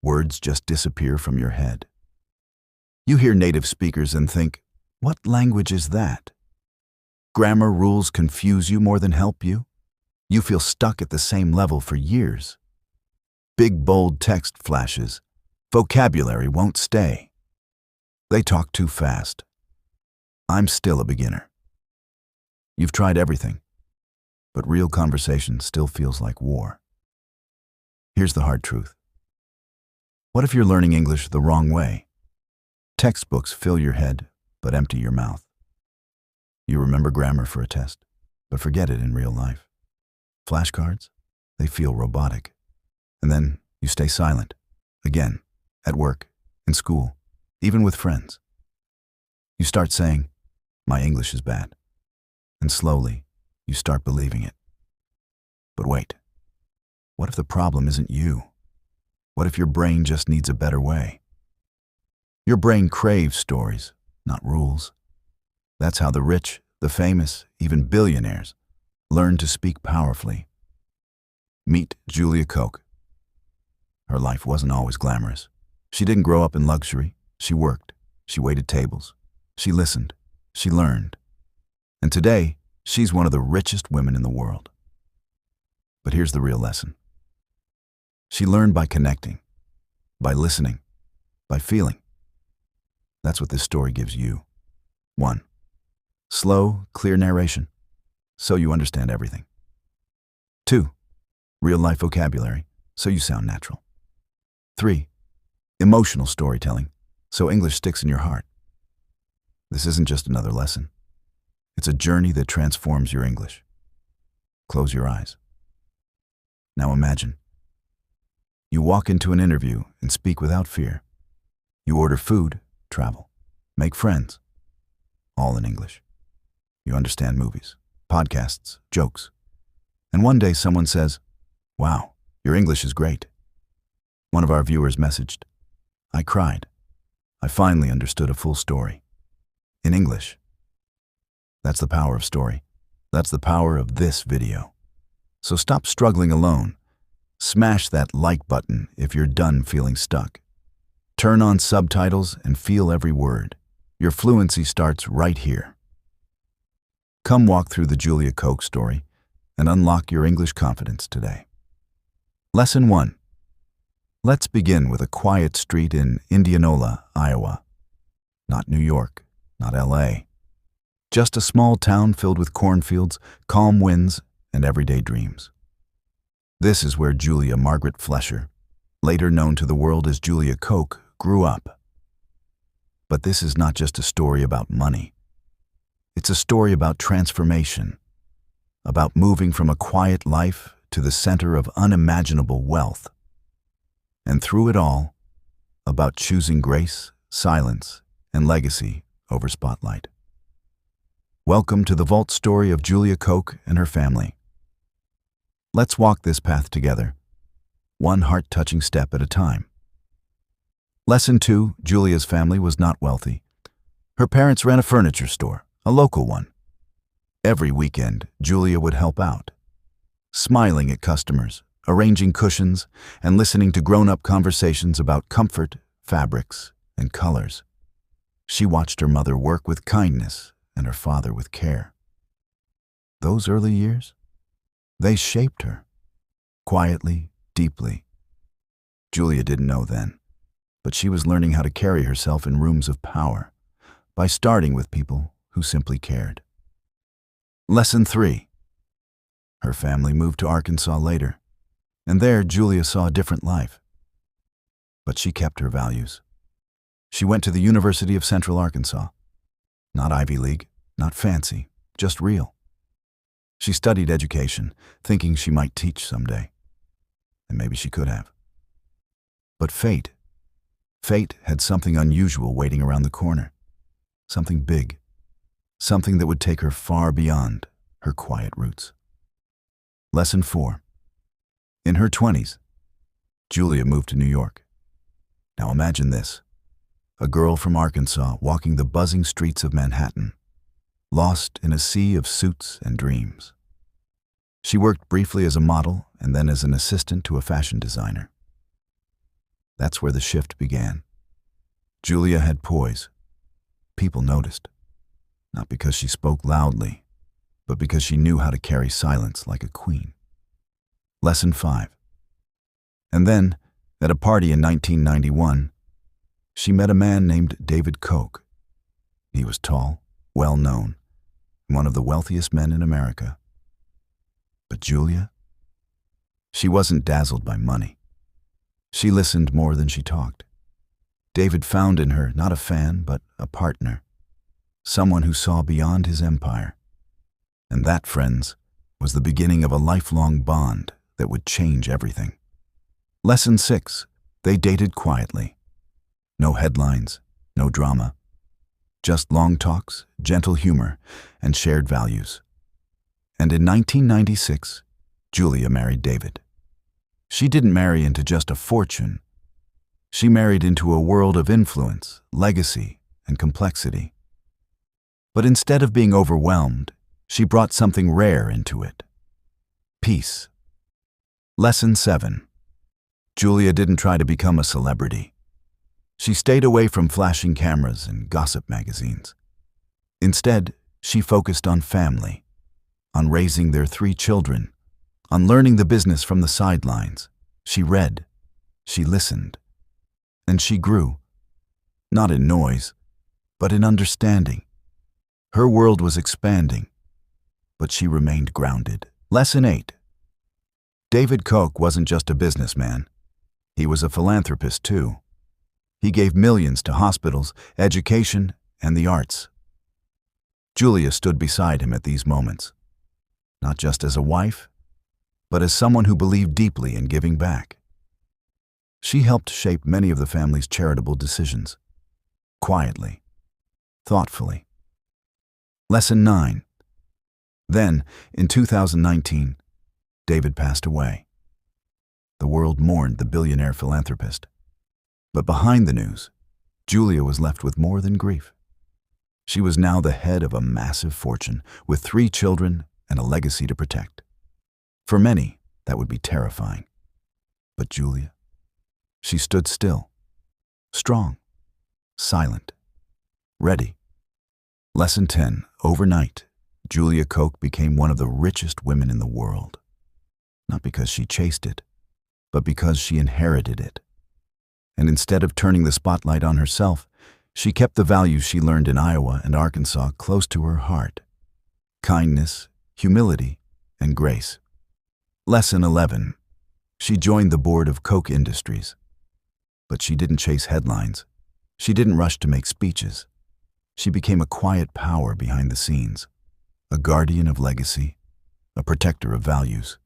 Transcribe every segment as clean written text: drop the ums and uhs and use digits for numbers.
Words just disappear from your head. You hear native speakers and think, what language is that? Grammar rules confuse you more than help you. You feel stuck at the same level for years. Big, bold text flashes. Vocabulary won't stay. They talk too fast. I'm still a beginner. You've tried everything, but real conversation still feels like war. Here's the hard truth. What if you're learning English the wrong way? Textbooks fill your head, but empty your mouth. You remember grammar for a test, but forget it in real life. Flashcards? They feel robotic. And then you stay silent. Again, at work, in school, even with friends. You start saying, my English is bad. And slowly, you start believing it. But wait, what if the problem isn't you? What if your brain just needs a better way? Your brain craves stories, not rules. That's how the rich, the famous, even billionaires, learn to speak powerfully. Meet Julia Koch. Her life wasn't always glamorous. She didn't grow up in luxury. She worked. She waited tables. She listened. She learned. And today, she's one of the richest women in the world. But here's the real lesson. She learned by connecting, by listening, by feeling. That's what this story gives you. 1. Slow, clear narration, so you understand everything. 2. Real-life vocabulary, so you sound natural. 3. Emotional storytelling, so English sticks in your heart. This isn't just another lesson. It's a journey that transforms your English. Close your eyes. Now imagine. You walk into an interview and speak without fear. You order food, travel, make friends, all in English. You understand movies, podcasts, jokes. And one day someone says, wow, your English is great. One of our viewers messaged, I cried. I finally understood a full story. In English. That's the power of story. That's the power of this video. So stop struggling alone. Smash that like button if you're done feeling stuck. Turn on subtitles and feel every word. Your fluency starts right here. Come walk through the Julia Koch story and unlock your English confidence today. Lesson 1. Let's begin with a quiet street in Indianola, Iowa. Not New York, not LA. Just a small town filled with cornfields, calm winds, and everyday dreams. This is where Julia Margaret Flesher, later known to the world as Julia Koch, grew up. But this is not just a story about money. It's a story about transformation, about moving from a quiet life to the center of unimaginable wealth. And through it all, about choosing grace, silence, and legacy over spotlight. Welcome to the vault story of Julia Koch and her family. Let's walk this path together, one heart-touching step at a time. Lesson 2, Julia's family was not wealthy. Her parents ran a furniture store, a local one. Every weekend, Julia would help out, smiling at customers, arranging cushions, and listening to grown-up conversations about comfort, fabrics, and colors. She watched her mother work with kindness and her father with care. Those early years, they shaped her, quietly, deeply. Julia didn't know then, but she was learning how to carry herself in rooms of power by starting with people who simply cared. Lesson 3. Her family moved to Arkansas later, and there Julia saw a different life. But she kept her values. She went to the University of Central Arkansas. Not Ivy League, not fancy, just real. She studied education, thinking she might teach someday. And maybe she could have. But fate had something unusual waiting around the corner. Something big. Something that would take her far beyond her quiet roots. Lesson 4. In her 20s, Julia moved to New York. Now imagine this. A girl from Arkansas walking the buzzing streets of Manhattan, lost in a sea of suits and dreams. She worked briefly as a model and then as an assistant to a fashion designer. That's where the shift began. Julia had poise. People noticed, not because she spoke loudly, but because she knew how to carry silence like a queen. Lesson 5. And then, at a party in 1991, she met a man named David Koch. He was tall, well-known, one of the wealthiest men in America. But Julia? She wasn't dazzled by money. She listened more than she talked. David found in her not a fan, but a partner, someone who saw beyond his empire. And that, friends, was the beginning of a lifelong bond that would change everything. Lesson 6. They dated quietly. No headlines, no drama. Just long talks, gentle humor, and shared values. And in 1996, Julia married David. She didn't marry into just a fortune. She married into a world of influence, legacy, and complexity. But instead of being overwhelmed, she brought something rare into it: peace. Lesson 7. Julia didn't try to become a celebrity. She stayed away from flashing cameras and gossip magazines. Instead, she focused on family, on raising their 3 children, on learning the business from the sidelines. She read, she listened, and she grew, not in noise, but in understanding. Her world was expanding, but she remained grounded. Lesson 8. David Koch wasn't just a businessman. He was a philanthropist too. He gave millions to hospitals, education, and the arts. Julia stood beside him at these moments, not just as a wife, but as someone who believed deeply in giving back. She helped shape many of the family's charitable decisions, quietly, thoughtfully. Lesson 9. Then, in 2019, David passed away. The world mourned the billionaire philanthropist. But behind the news, Julia was left with more than grief. She was now the head of a massive fortune, with 3 children and a legacy to protect. For many, that would be terrifying. But Julia, she stood still, strong, silent, ready. Lesson 10. Overnight, Julia Koch became one of the richest women in the world. Not because she chased it, but because she inherited it. And instead of turning the spotlight on herself, she kept the values she learned in Iowa and Arkansas close to her heart: kindness, humility, and grace. Lesson 11. She joined the board of Koch Industries. But she didn't chase headlines. She didn't rush to make speeches. She became a quiet power behind the scenes, a guardian of legacy, a protector of values.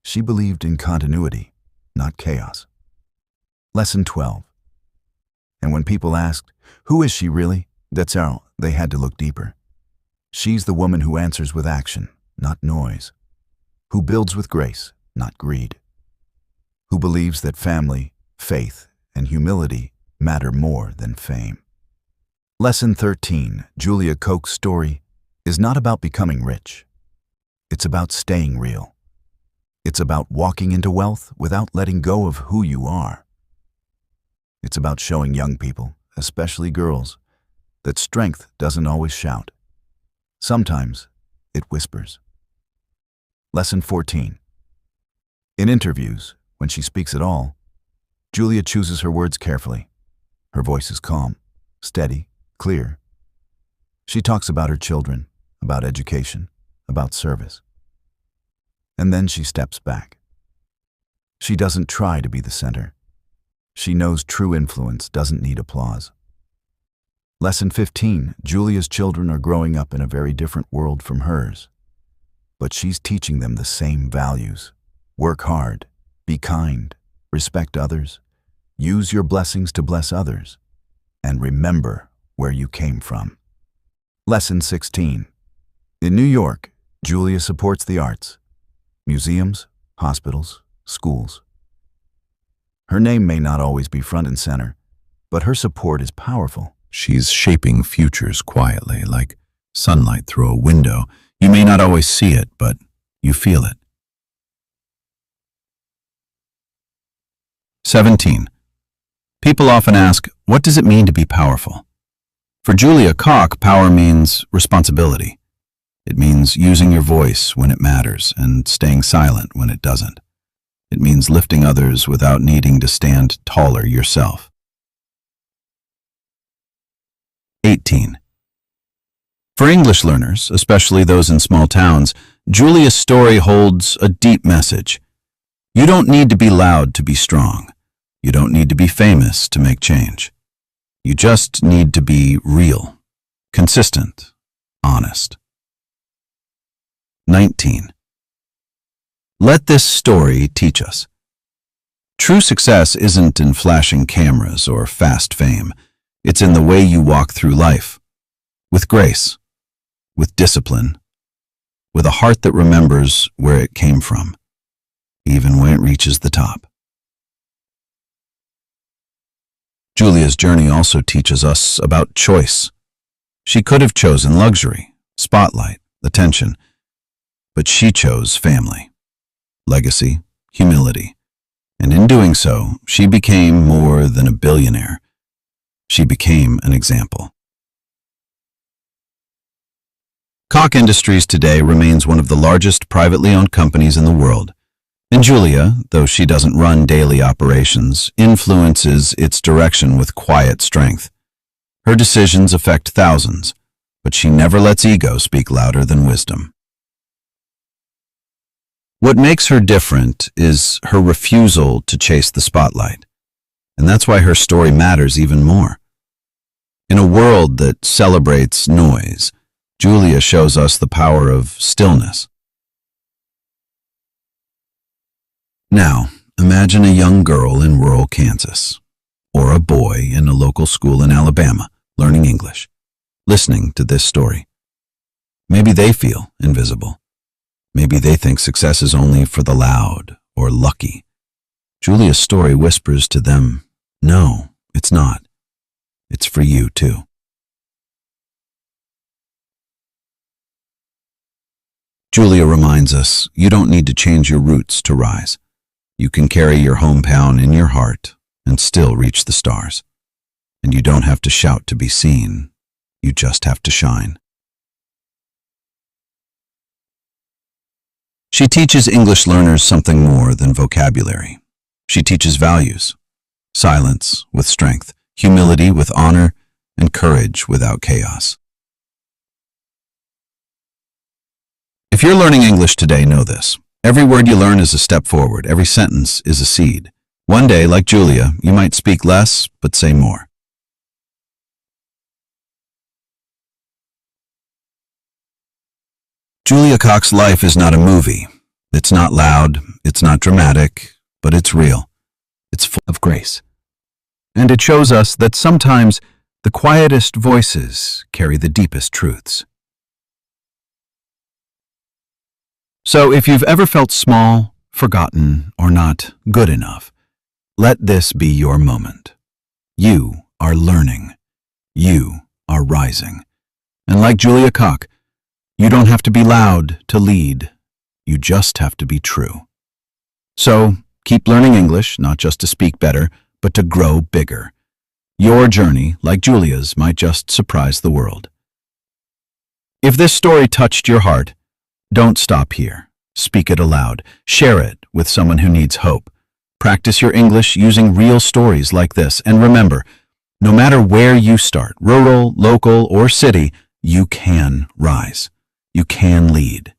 She believed in continuity, not chaos. Lesson 12. And when people asked, "Who is she really?" that's how they had to look deeper. She's the woman who answers with action, not noise. Who builds with grace, not greed. Who believes that family, faith, and humility matter more than fame. Lesson 13. Julia Koch's story is not about becoming rich. It's about staying real. It's about walking into wealth without letting go of who you are. It's about showing young people, especially girls, that strength doesn't always shout. Sometimes it whispers. Lesson 14. In interviews, when she speaks at all, Julia chooses her words carefully. Her voice is calm, steady, clear. She talks about her children, about education, about service. And then she steps back. She doesn't try to be the center. She knows true influence doesn't need applause. Lesson 15. Julia's children are growing up in a very different world from hers. But she's teaching them the same values. Work hard, be kind, respect others, use your blessings to bless others, and remember where you came from. Lesson 16. In New York, Julia supports the arts, museums, hospitals, schools. Her name may not always be front and center, but her support is powerful. She's shaping futures quietly, like sunlight through a window. You may not always see it, but you feel it. 17. People often ask, what does it mean to be powerful? For Julia Koch, power means responsibility. It means using your voice when it matters and staying silent when it doesn't. It means lifting others without needing to stand taller yourself. 18. For English learners, especially those in small towns, Julia's story holds a deep message. You don't need to be loud to be strong. You don't need to be famous to make change. You just need to be real, consistent, honest. 19. Let this story teach us. True success isn't in flashing cameras or fast fame. It's in the way you walk through life, with grace, with discipline, with a heart that remembers where it came from, even when it reaches the top. Julia's journey also teaches us about choice. She could have chosen luxury, spotlight, attention, but she chose family, legacy, humility, and in doing so, she became more than a billionaire. She became an example. Koch Industries today remains one of the largest privately owned companies in the world, and Julia, though she doesn't run daily operations, influences its direction with quiet strength. Her decisions affect thousands, but she never lets ego speak louder than wisdom. What makes her different is her refusal to chase the spotlight, and that's why her story matters even more. In a world that celebrates noise, Julia shows us the power of stillness. Now, imagine a young girl in rural Kansas, or a boy in a local school in Alabama learning English, listening to this story. Maybe they feel invisible. Maybe they think success is only for the loud or lucky. Julia's story whispers to them, no, it's not. It's for you too. Julia reminds us, you don't need to change your roots to rise. You can carry your hometown in your heart and still reach the stars. And you don't have to shout to be seen. You just have to shine. She teaches English learners something more than vocabulary. She teaches values, silence with strength, humility with honor, and courage without chaos. If you're learning English today, know this. Every word you learn is a step forward. Every sentence is a seed. One day, like Julia, you might speak less, but say more. Julia Koch's life is not a movie. It's not loud, it's not dramatic, but it's real. It's full of grace. And it shows us that sometimes the quietest voices carry the deepest truths. So if you've ever felt small, forgotten, or not good enough, let this be your moment. You are learning. You are rising. And like Julia Koch, you don't have to be loud to lead. You just have to be true. So keep learning English, not just to speak better, but to grow bigger. Your journey, like Julia's, might just surprise the world. If this story touched your heart, don't stop here. Speak it aloud. Share it with someone who needs hope. Practice your English using real stories like this. And remember, no matter where you start, rural, local, or city, you can rise. You can lead.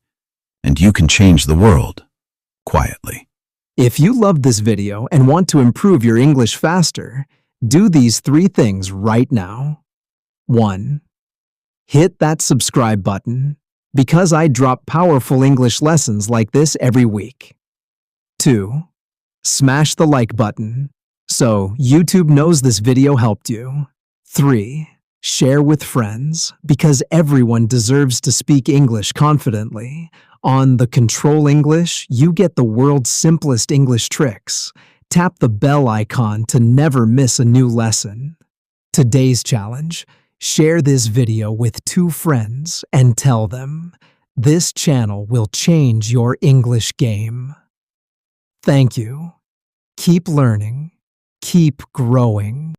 And you can change the world quietly. If you loved this video and want to improve your English faster, do these 3 things right now. 1. Hit that subscribe button, because I drop powerful English lessons like this every week. 2. Smash the like button, so YouTube knows this video helped you. 3. Share with friends, because everyone deserves to speak English confidently. On the Control English, you get the world's simplest English tricks. Tap the bell icon to never miss a new lesson. Today's challenge: share this video with 2 friends and tell them, this channel will change your English game. Thank you. Keep learning, keep growing.